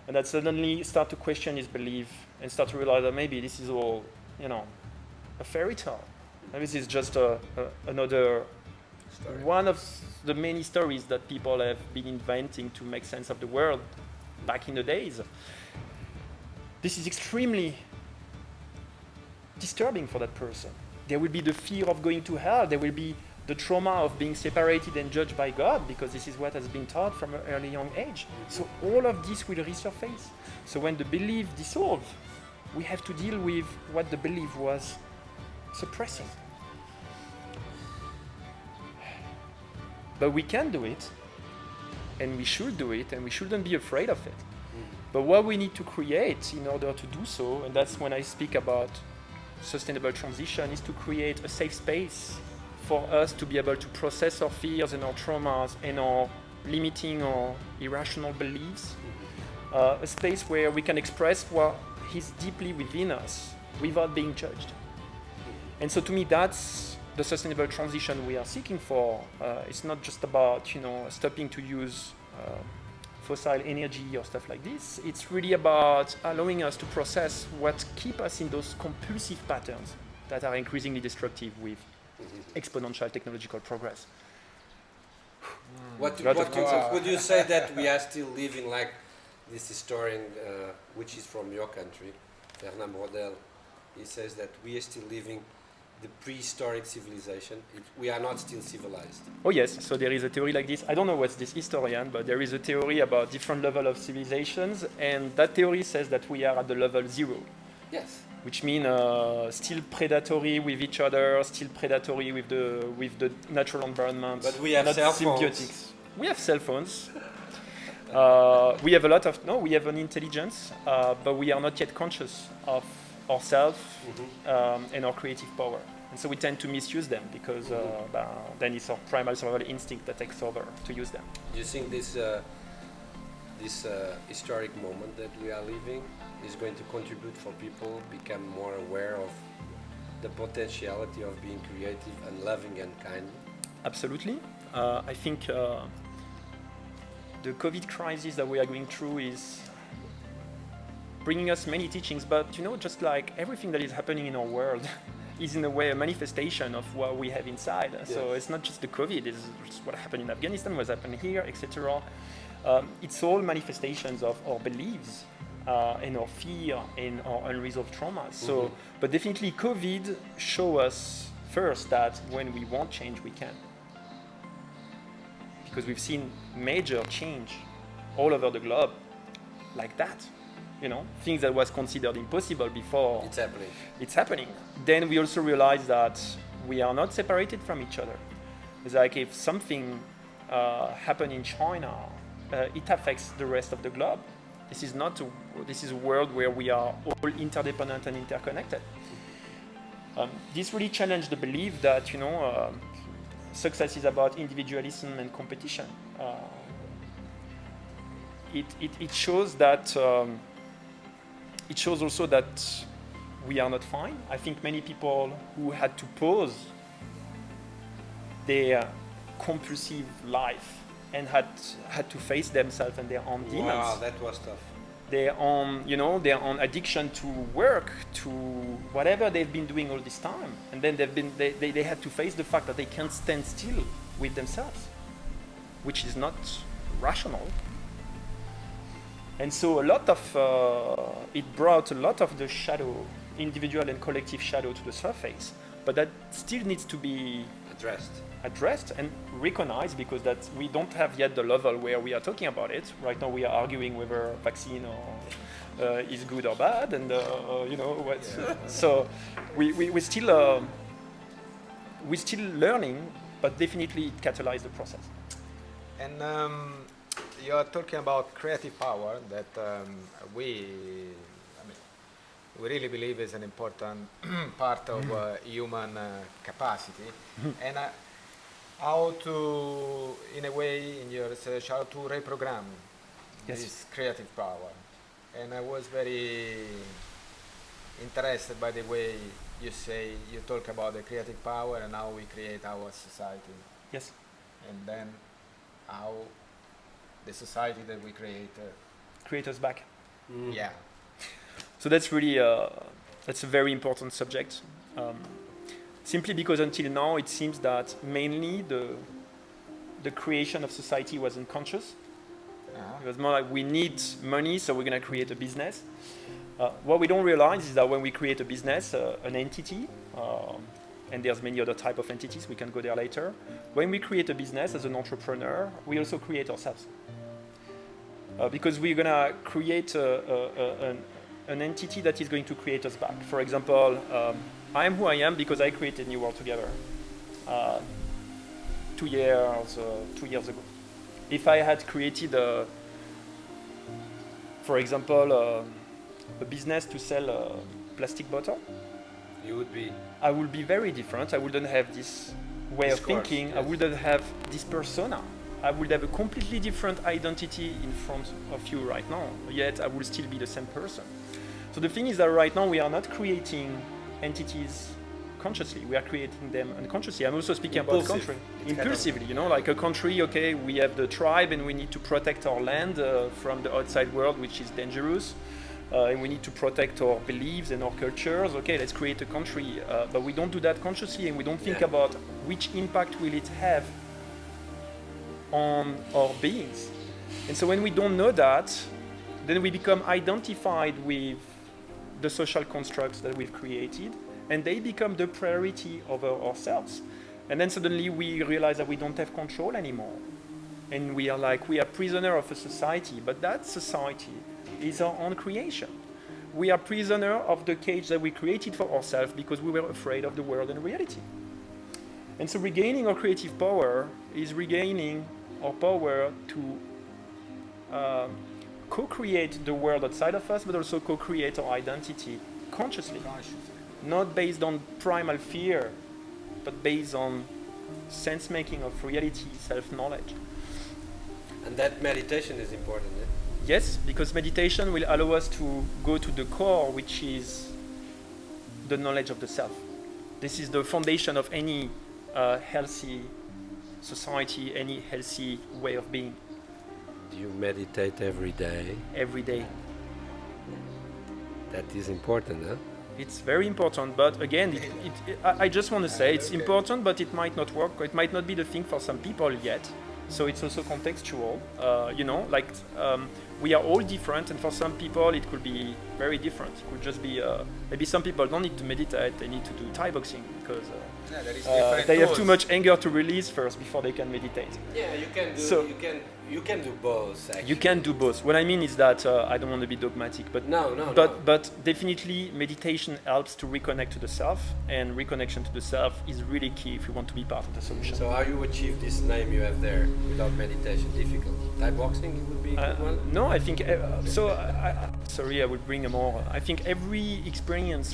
S3: And that suddenly start to question his belief and start to realize that maybe this is all, a fairy tale. Maybe this is just another story. One of the many stories that people have been inventing to make sense of the world back in the days. This is extremely disturbing for that person. There will be the fear of going to hell. There will be the trauma of being separated and judged by God, because this is what has been taught from an early young age. So all of this will resurface. So when the belief dissolves, we have to deal with what the belief was suppressing. But we can do it, and we should do it, and we shouldn't be afraid of it. But what we need to create in order to do so, and that's when I speak about sustainable transition, is to create a safe space for us to be able to process our fears and our traumas and our limiting or irrational beliefs. A space where we can express what is deeply within us without being judged. And so to me, that's the sustainable transition we are seeking for. It's not just about stopping to use fossil energy or stuff like this. It's really about allowing us to process what keep us in those compulsive patterns that are increasingly destructive with exponential technological progress.
S2: Would you say that we are still living like this historian, which is from your country, Fernand Braudel? He says that we are still living the prehistoric civilization. We are not still civilized.
S3: Oh yes, so there is a theory like this. I don't know what's this historian, but there is a theory about different level of civilizations, and that theory says that we are at the level 0.
S2: Yes.
S3: Which means still predatory with each other, still predatory with the natural environment.
S2: But we have cell phones.
S3: We have cell phones. We have we have an intelligence, but we are not yet conscious of ourselves and our creative power. And so we tend to misuse them because then it's our primal survival instinct that takes over to use them.
S2: Do you think this historic moment that we are living is going to contribute for people become more aware of the potentiality of being creative and loving and kind?
S3: Absolutely. I think the COVID crisis that we are going through is bringing us many teachings, but just like everything that is happening in our world is in a way a manifestation of what we have inside. Yes. So it's not just the COVID, it's what happened in Afghanistan, what's happened here, etc. It's all manifestations of our beliefs and our fear and our unresolved traumas. So, but definitely COVID show us first that when we want change, we can. Because we've seen major change all over the globe like that. Things that was considered impossible before. It's happening. Then we also realize that we are not separated from each other. It's like if something happened in China, it affects the rest of the globe. This is a world where we are all interdependent and interconnected. This really challenged the belief that success is about individualism and competition. It shows that. It shows also that we are not fine. I think many people who had to pause their compulsive life and had to face themselves and their own demons.
S2: Wow, that was tough.
S3: Their own addiction to work, to whatever they've been doing all this time, and then they had to face the fact that they can't stand still with themselves, which is not rational. And so it brought a lot of the shadow, individual and collective shadow, to the surface. But that still needs to be addressed and recognized, because that we don't have yet the level where we are talking about it. Right now we are arguing whether vaccine is good or bad, and what's. So we're still learning, but definitely it catalyzed the process.
S1: And you are talking about creative power that we really believe is an important part of human capacity. And how to, in a way, in your research, how to reprogram this creative power? and I was very interested by the way you talk about the creative power and how we create our society.
S3: Yes.
S1: And then how the society that we
S3: create us back.
S1: Yeah.
S3: So that's really that's a very important subject. Simply because until now it seems that mainly the creation of society was unconscious. It was more like we need money, so we're going to create a business. What we don't realize is that when we create a business, an entity, and there's many other type of entities, we can go there later. When we create a business as an entrepreneur, we also create ourselves. Because we're going to create an entity that is going to create us back. For example, I am who I am because I created New World Together 2 years ago. If I had created, for example, a business to sell a plastic bottle, I would be very different. I wouldn't have this way of thinking. Yes. I wouldn't have this persona. I would have a completely different identity in front of you right now, yet I will still be the same person. So the thing is that right now we are not creating entities consciously, we are creating them unconsciously. I'm also speaking about country. Impulsively, you know, like a country, okay, we have the tribe and we need to protect our land from the outside world, which is dangerous. And we need to protect our beliefs and our cultures. Okay, let's create a country. But we don't do that consciously and we don't think about which impact will it have on our beings. And so when we don't know that, then we become identified with the social constructs that we've created, and they become the priority over ourselves. And then suddenly we realize that we don't have control anymore. And we are prisoner of a society, but that society is our own creation. We are prisoner of the cage that we created for ourselves because we were afraid of the world and reality. And so regaining our creative power is regaining our power to co-create the world outside of us, but also co-create our identity consciously. Not based on primal fear, but based on sense-making of reality, self-knowledge.
S2: And that meditation is important, eh?
S3: Yes, because meditation will allow us to go to the core, which is the knowledge of the self. This is the foundation of any healthy society, any healthy way of being.
S2: Do you meditate every day?
S3: Every day.
S2: That is important, huh?
S3: It's very important, but again, I just want to say it's important, but it might not work. It might not be the thing for some people yet. So it's also contextual. We are all different, and for some people it could be very different. It could just be maybe some people don't need to meditate; they need to do Thai boxing because they have too much anger to release first before they can meditate.
S2: Yeah, you can do. So, you can do both. Actually.
S3: You can do both. What I mean is that I don't want to be dogmatic, but but definitely meditation helps to reconnect to the self, and reconnection to the self is really key if you want to be part of the solution.
S2: So how you achieve this name you have there without meditation? Difficult. Thai boxing would be a good one?
S3: No, I think I would bring a more. I think every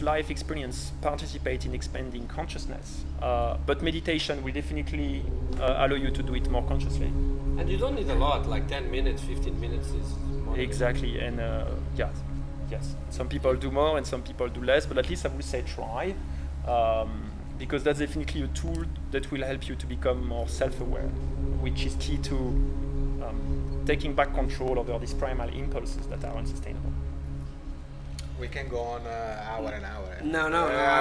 S3: life experience, participate in expanding consciousness. But meditation will definitely allow you to do it more consciously.
S2: And you don't need a lot, like 10 minutes, 15 minutes is more.
S3: Exactly, and yes. Some people do more and some people do less, but at least I would say try, because that's definitely a tool that will help you to become more self-aware, which is key to taking back control over these primal impulses that are unsustainable.
S1: We can go on hour and hour.
S2: No.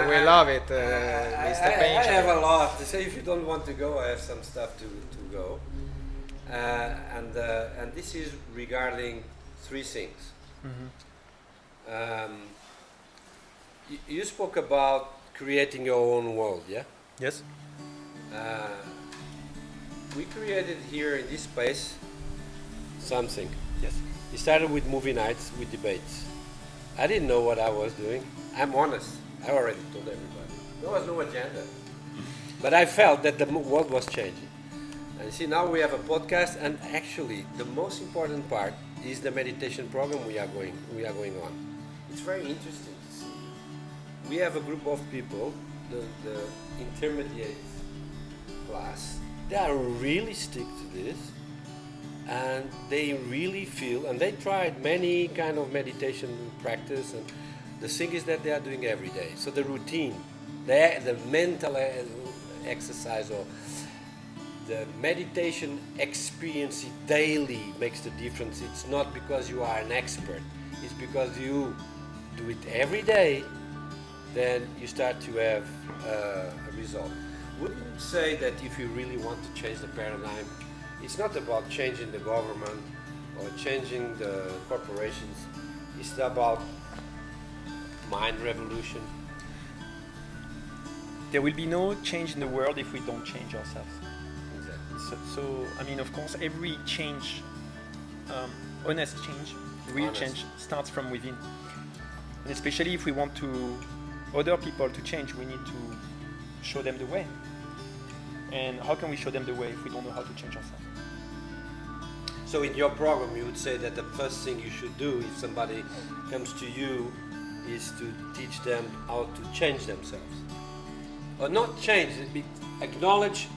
S1: We love it, Mr. Benjamin.
S2: I have a lot to say. If you don't want to go, I have some stuff to go. And this is regarding three things. Mm-hmm. You spoke about creating your own world, yeah?
S3: Yes.
S2: We created here in this space something.
S3: Yes.
S2: It started with movie nights, with debates. I didn't know what I was doing. I'm honest. I already told everybody. There was no agenda. But I felt that the world was changing. And see, now we have a podcast, and actually the most important part is the meditation program we are going on. It's very interesting to see. We have a group of people, the intermediate class, they are really stick to this, and they really feel, and they tried many kind of meditation practice, and the thing is that they are doing every day. So the routine, the mental exercise or the meditation experience daily makes the difference. It's not because you are an expert, it's because you do it every day, then you start to have a result. Wouldn't you say that if you really want to change the paradigm, it's not about changing the government or changing the corporations, it's about mind revolution?
S3: There will be no change in the world if we don't change ourselves.
S2: Exactly.
S3: So I mean, of course, every change, honest change, real
S2: Honest.
S3: change, starts from within. And especially if we want other people to change, we need to show them the way. And how can we show them the way if we don't know how to change ourselves?
S2: So in your program, you would say that the first thing you should do if somebody comes to you is to teach them how to change themselves. Or not change, acknowledge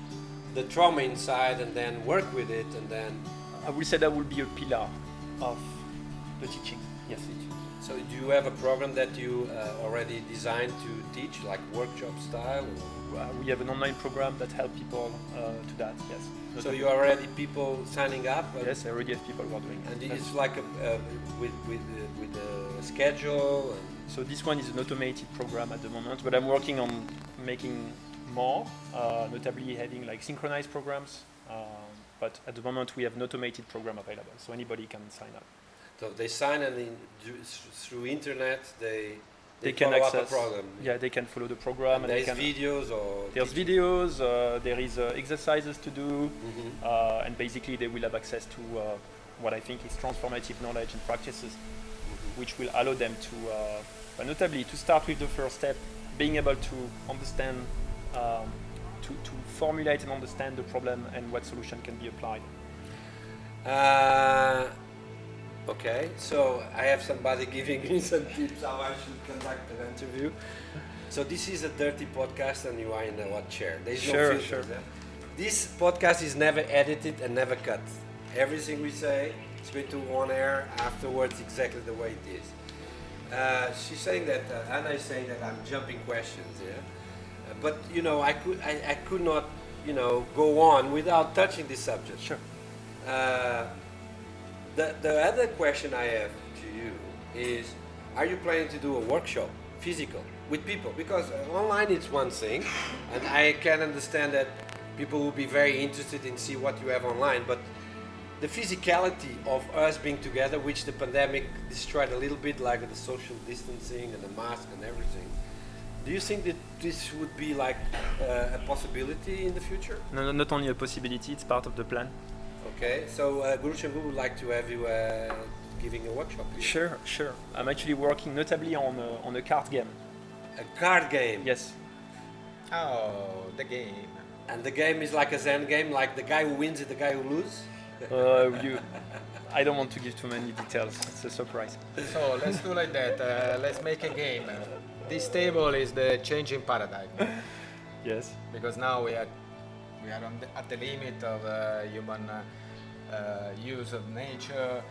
S2: the trauma inside and then work with it, and then...
S3: I will say that will be a pillar of the teaching. Yes.
S2: So do you have a program that you already designed to teach, like workshop style?
S3: We have an online program that helps people to that, yes.
S2: So you already people signing up?
S3: Yes, I already have people who are doing it.
S2: And it's like with a schedule?
S3: So this one is an automated program at the moment, but I'm working on making more, notably having like synchronized programs. But at the moment we have an automated program available, so anybody can sign up.
S2: So they sign and through internet they
S3: can
S2: follow
S3: access
S2: up a program.
S3: Yeah, they can follow the program.
S2: And
S3: they
S2: there's
S3: can,
S2: videos or...
S3: There's videos, there is exercises to do,
S2: Mm-hmm.
S3: and basically they will have access to what I think is transformative knowledge and practices, which will allow them to, notably to start with the first step, being able to understand, to formulate and understand the problem and what solution can be applied.
S2: Okay, so I have somebody giving me some tips how I should conduct an interview. So this is a dirty podcast and you are in a what chair? There's no filters,
S3: Sure.
S2: eh? This podcast is never edited and never cut. Everything we say is going to on air afterwards exactly the way it is. She's saying that, Anna is saying that I'm jumping questions, yeah? But you know, I could not, you know, go on without touching this subject.
S3: Sure.
S2: The other question I have to you is, are you planning to do a workshop, physical, with people? Because online it's one thing, and I can understand that people will be very interested in see what you have online, but the physicality of us being together, which the pandemic destroyed a little bit, like the social distancing and the mask and everything. Do you think that this would be like a possibility in the future?
S3: No, not only a possibility, it's part of the plan.
S2: Okay, so Guru Canggu would like to have you giving a workshop here.
S3: Sure. I'm actually working notably on a card game.
S2: A card game?
S3: Yes.
S1: Oh, the game.
S2: And the game is like a Zen game, like the guy who wins is the guy who loses?
S3: I don't want to give too many details. It's a surprise.
S1: So let's do like that. Let's make a game. This table is the changing paradigm.
S3: Yes.
S1: Because now we are at the limit of human use of nature,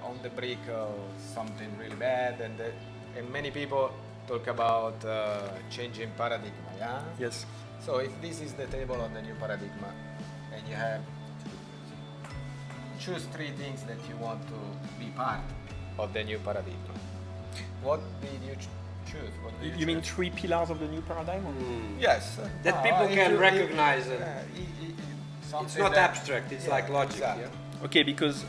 S1: on the brink of something really bad, and many people talk about changing paradigm. Yeah.
S3: Yes.
S1: So if this is the table of the new paradigm, and you have choose 3 things that you want to be part of the new paradigm, what did you choose? What did
S3: You mean
S1: choose?
S3: 3 pillars of the new paradigm?
S1: Yes.
S2: That people can recognize it. It's not abstract, it's like logic.
S1: Exactly.
S2: Yeah?
S3: Okay, because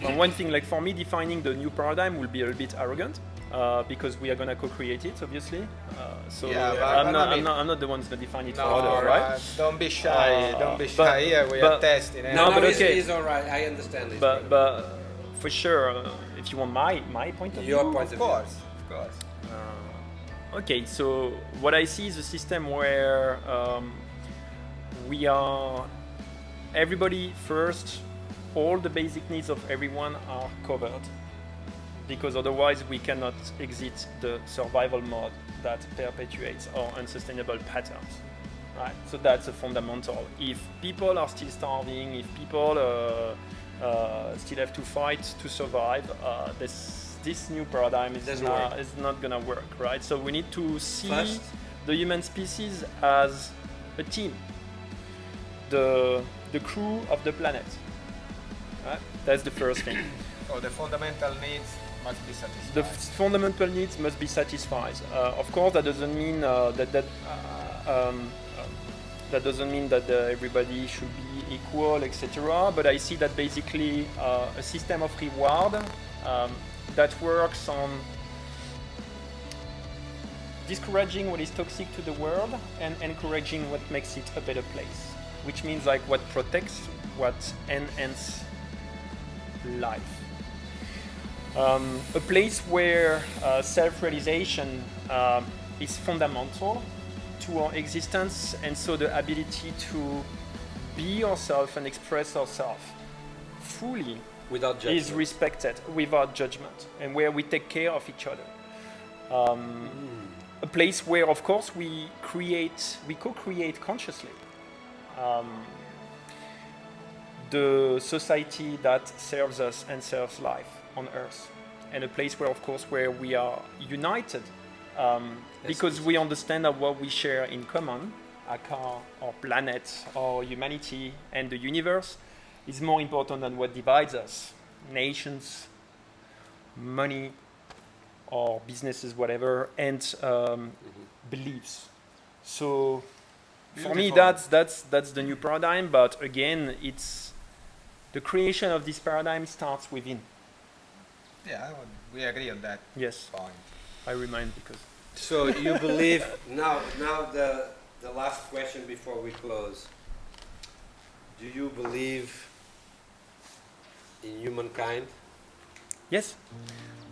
S3: one thing, like for me, defining the new paradigm will be a little bit arrogant, because we are gonna co-create it, obviously. I'm not the one who's gonna define it for others, right?
S1: Don't be shy. Don't be shy. Here we are testing.
S2: No, but
S3: okay.
S2: it's all right. I understand this.
S3: But for sure, if you want my point of view,
S2: Your point
S1: Of
S2: of
S1: course.
S3: okay, so what I see is a system where we are everybody first, all the basic needs of everyone are covered, because otherwise we cannot exit the survival mode that perpetuates our unsustainable patterns, right? So that's a fundamental. If people are still starving, if people still have to fight to survive, this new paradigm is not gonna work, right? So we need to see the human species as a team, the crew of the planet. Right? That's the first thing.
S1: So the fundamental needs must be satisfied.
S3: The fundamental needs must be satisfied. Of course, that doesn't mean that doesn't mean that everybody should be equal, etc. But I see that basically a system of reward that works on discouraging what is toxic to the world and encouraging what makes it a better place, which means like what protects, what enhances life. A place where self-realization is fundamental to our existence, and so the ability to be ourselves and express ourselves fully
S2: without judgment
S3: is respected, without judgment, and where we take care of each other. A place where, of course, we co-create consciously the society that serves us and serves life on Earth, and a place where, of course, where we are united because we understand that what we share in common, our planet, our humanity, and the universe, is more important than what divides us. Nations, money, or businesses, whatever, and beliefs. So, for me, that's the new paradigm. But again, it's the creation of this paradigm starts within.
S1: Yeah, we agree on that.
S3: Yes.
S1: Point.
S3: I remind because.
S2: So you believe now the last question before we close. Do you believe in humankind?
S3: Yes,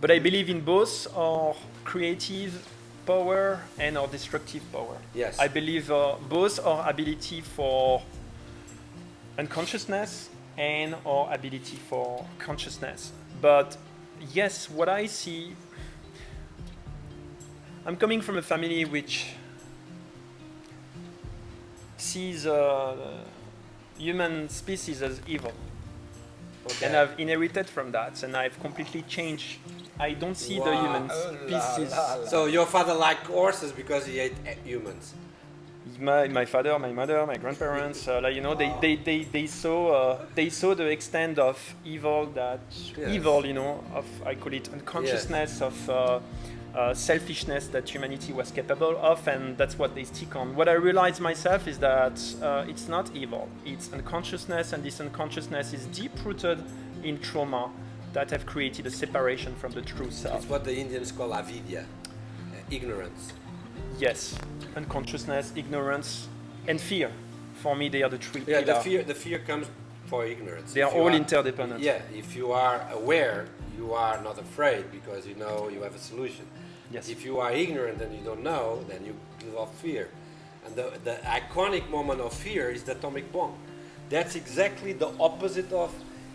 S3: but I believe in both our creative power and our destructive power.
S2: Yes.
S3: I believe both our ability for unconsciousness and our ability for consciousness. But yes, what I see, I'm coming from a family which sees human species as evil. Okay. And I've inherited from that, and I've completely changed. I don't see the human species.
S2: So your father liked horses because he ate humans?
S3: My father, my mother, my grandparents, they saw the extent of evil that I call it unconsciousness, of selfishness that humanity was capable of, and that's what they stick on. What I realized myself is that it's not evil, it's unconsciousness, and this unconsciousness is deep-rooted in trauma that have created a separation from the true self.
S2: It's what the Indians call avidya, ignorance.
S3: Yes, unconsciousness, ignorance, and fear. For me, they are the three
S2: pillars.
S3: pillars.
S2: The fear comes for ignorance.
S3: They are all interdependent.
S2: Yeah, if you are aware, you are not afraid because you know you have a solution.
S3: Yes.
S2: If you are ignorant and you don't know, then you develop fear. And the iconic moment of fear is the atomic bomb. That's exactly the opposite of,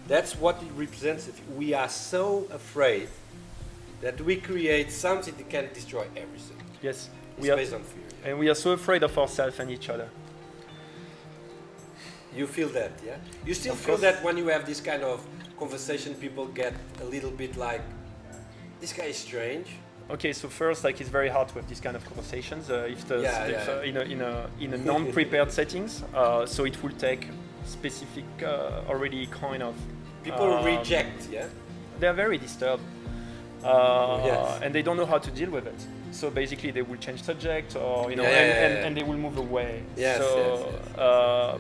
S2: that's what it represents. We are so afraid that we create something that can destroy everything.
S3: Yes.
S2: It's based on fear. Yeah.
S3: And we are so afraid of ourselves and each other.
S2: You feel that, yeah? You still feel that when you have this kind of conversation, people get a little bit like, this guy is strange.
S3: Okay, so first, like, it's very hard to have these kind of conversations in a non-prepared settings. So it will take specific, already kind of.
S2: People reject, yeah.
S3: They are very disturbed, and they don't know how to deal with it. So basically, they will change subject, or and they will move away.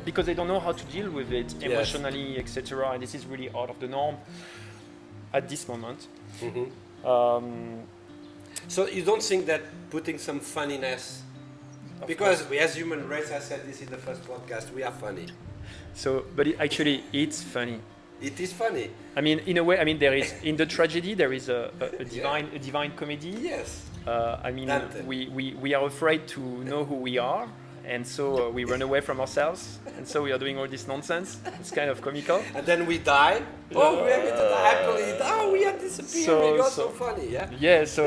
S3: Because they don't know how to deal with it emotionally, etc. And this is really out of the norm at this moment.
S2: Mm-hmm. So you don't think that putting some funniness, because we as human race, I said this in the first podcast, we are funny.
S3: So, but it's funny.
S2: It is funny.
S3: I mean, in a way, there is, in the tragedy, there is a divine comedy.
S2: Yes.
S3: We are afraid to know who we are, and so we run away from ourselves, and so we are doing all this nonsense. It's kind of comical.
S2: And then we die. Oh, we are going to die happily. Oh, we are disappearing. It was so funny, yeah.
S3: Yeah, so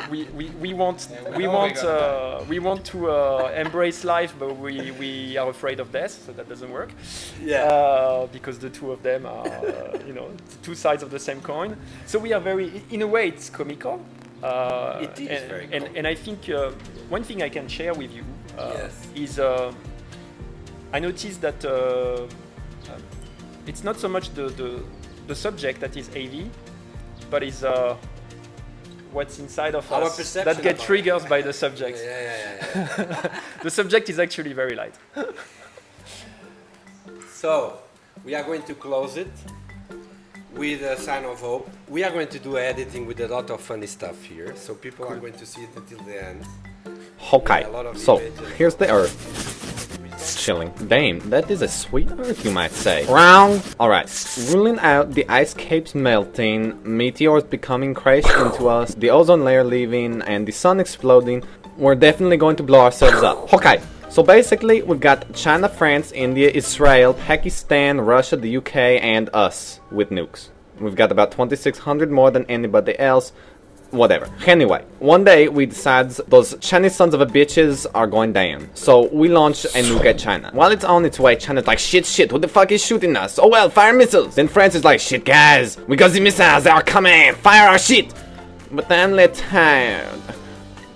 S3: we want to embrace life, but we are afraid of death, so that doesn't work.
S2: Yeah.
S3: Because the two of them are two sides of the same coin. So we are very, in a way, it's comical.
S2: It is very cool.
S3: And I think one thing I can share with you is I noticed that it's not so much the subject that is AV, but is what's inside of
S2: our
S3: us that get triggered by the subject.
S2: Yeah.
S3: The subject is actually very light.
S2: So we are going to close it with a sign of hope. We are going to do editing with a lot of funny stuff here, so people are going to see it until the end.
S4: Okay, so
S2: images.
S4: here's the Earth. Chilling. Damn, that is a sweet Earth, you might say. Wrong! Alright, ruling out the ice caps melting, meteors becoming crashed into us, the ozone layer leaving, and the sun exploding, we're definitely going to blow ourselves up. Okay. So basically, we've got China, France, India, Israel, Pakistan, Russia, the UK, and us with nukes. We've got about 2,600 more than anybody else. Whatever. Anyway, one day we decide those Chinese sons of a bitches are going down. So we launch a nuke at China. While it's on its way, China's like, shit, who the fuck is shooting us? Oh well, fire missiles. Then France is like, shit guys, we got the missiles, they are coming, fire our shit. But then let's have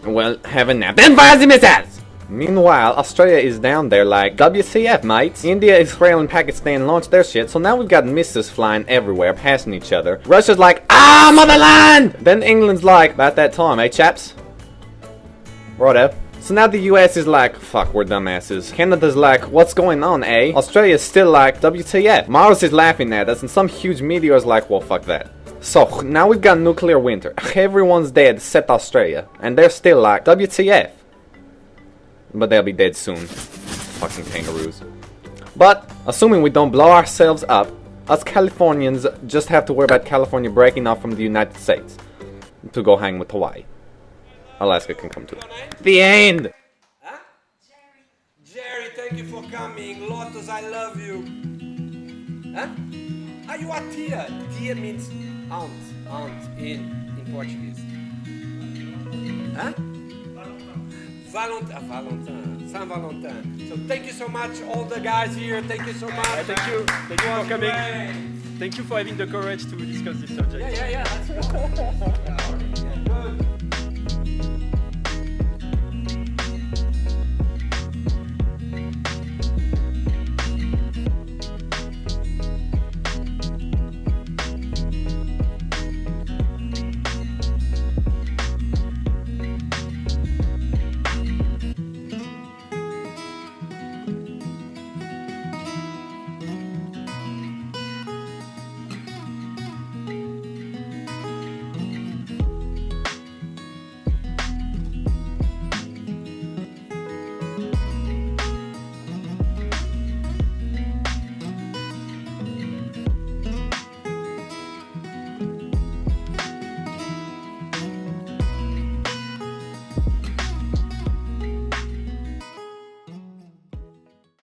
S4: a nap. Then fire the missiles! Meanwhile, Australia is down there like, WCF mates. India, Israel, and Pakistan launched their shit, so now we've got missiles flying everywhere, passing each other. Russia's like, ah, motherland! Then England's like, about that time, eh chaps? Righto. So now the US is like, fuck, we're dumbasses. Canada's like, what's going on, eh? Australia's still like, WTF. Mars is laughing at us, and some huge meteor's like, well, fuck that. So, now we've got nuclear winter. Everyone's dead except Australia. And they're still like, WTF. But they'll be dead soon. Fucking kangaroos. But, assuming we don't blow ourselves up, us Californians just have to worry about California breaking off from the United States to go hang with Hawaii. Alaska can come too. The end!
S2: Huh? Jerry, thank you for coming. Lotus, I love you. Huh? Are you a tia? Tia means aunt in Portuguese. Huh? Valentin, Saint Valentin. So thank you so much, all the guys here. Thank you so much.
S3: Thank you for coming. Thank you for having the courage to discuss this subject.
S2: Yeah.